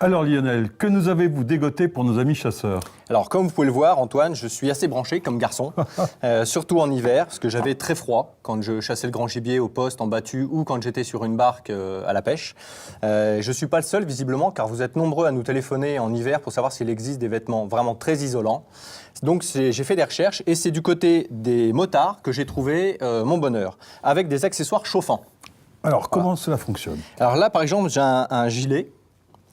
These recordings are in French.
Alors Lionel, que nous avez-vous dégoté pour nos amis chasseurs? Alors, comme vous pouvez le voir, Antoine, je suis assez branché comme garçon, surtout en hiver, parce que j'avais très froid quand je chassais le grand gibier au poste, en battu, ou quand j'étais sur une barque à la pêche. Je ne suis pas le seul, visiblement, car vous êtes nombreux à nous téléphoner en hiver pour savoir s'il existe des vêtements vraiment très isolants. Donc, j'ai fait des recherches, et c'est du côté des motards que j'ai trouvé mon bonheur, avec des accessoires chauffants. Alors, comment cela fonctionne? Alors là, par exemple, j'ai un gilet.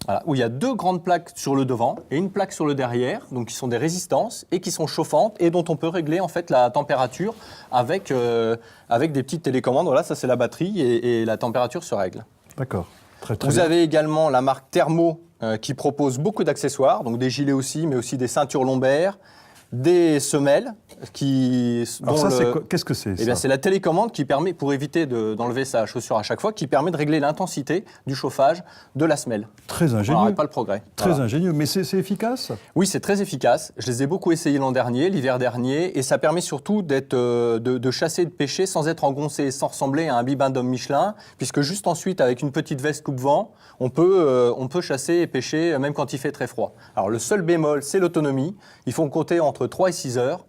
Voilà, où il y a deux grandes plaques sur le devant et une plaque sur le derrière, donc qui sont des résistances et qui sont chauffantes et dont on peut régler en fait la température avec des petites télécommandes. Voilà, ça c'est la batterie et la température se règle. D'accord, très Vous bien. avez également la marque Thermo qui propose beaucoup d'accessoires, donc des gilets aussi, mais aussi des ceintures lombaires, des semelles qui... Alors ça, qu'est-ce que c'est? Eh bien, c'est la télécommande qui permet, pour éviter d'enlever sa chaussure à chaque fois, qui permet de régler l'intensité du chauffage de la semelle. Très On ingénieux. n'arrête pas le progrès. Très Voilà. ingénieux, mais c'est efficace? Oui, c'est très efficace. Je les ai beaucoup essayés l'an dernier, l'hiver dernier, et ça permet surtout de chasser et de pêcher sans être engoncé, sans ressembler à un bibendum Michelin, puisque juste ensuite, avec une petite veste coupe-vent, on peut chasser et pêcher même quand il fait très froid. Alors le seul bémol, c'est l'autonomie. Il faut compter entre 3 et 6 heures.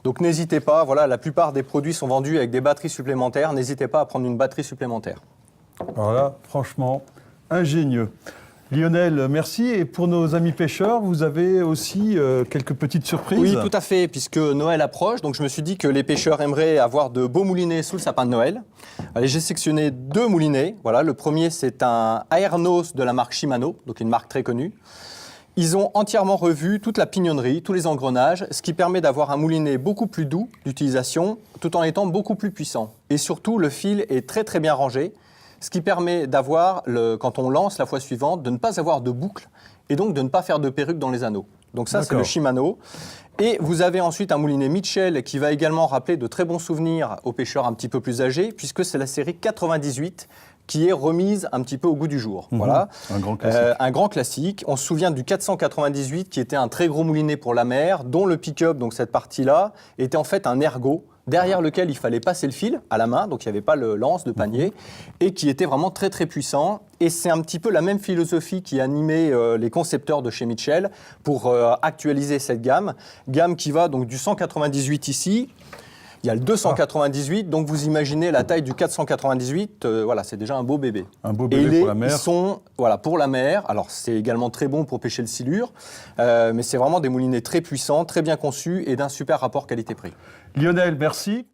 Donc n'hésitez pas, voilà, la plupart des produits sont vendus avec des batteries supplémentaires. N'hésitez pas à prendre une batterie supplémentaire. Alors là, franchement, ingénieux. Lionel, merci. Et pour nos amis pêcheurs, vous avez aussi quelques petites surprises? Oui, tout à fait, puisque Noël approche. Donc je me suis dit que les pêcheurs aimeraient avoir de beaux moulinets sous le sapin de Noël. Allez, j'ai sectionné 2 moulinets. Voilà, le premier, c'est un Aernos de la marque Shimano, donc une marque très connue. Ils ont entièrement revu toute la pignonnerie, tous les engrenages, ce qui permet d'avoir un moulinet beaucoup plus doux d'utilisation, tout en étant beaucoup plus puissant. Et surtout, le fil est très très bien rangé, ce qui permet d'avoir, quand on lance la fois suivante, de ne pas avoir de boucle et donc de ne pas faire de perruque dans les anneaux. Donc ça, c'est le Shimano. Et vous avez ensuite un moulinet Mitchell qui va également rappeler de très bons souvenirs aux pêcheurs un petit peu plus âgés, puisque c'est la série 98 qui est remise un petit peu au goût du jour. Voilà. Un grand classique. Un grand classique. On se souvient du 498 qui était un très gros moulinet pour la mer, dont le pick-up, donc cette partie-là, était en fait un ergot derrière lequel il fallait passer le fil à la main, donc il n'y avait pas le lance de panier, et qui était vraiment très très puissant. Et c'est un petit peu la même philosophie qui animait les concepteurs de chez Mitchell pour actualiser cette gamme qui va donc du 198 ici. Il y a le 298, donc vous imaginez la taille du 498, voilà, c'est déjà un beau bébé. Un beau bébé pour la mer. Ils sont, voilà, pour la mer. Alors c'est également très bon pour pêcher le silure, mais c'est vraiment des moulinets très puissants, très bien conçus et d'un super rapport qualité-prix. Lionel, merci.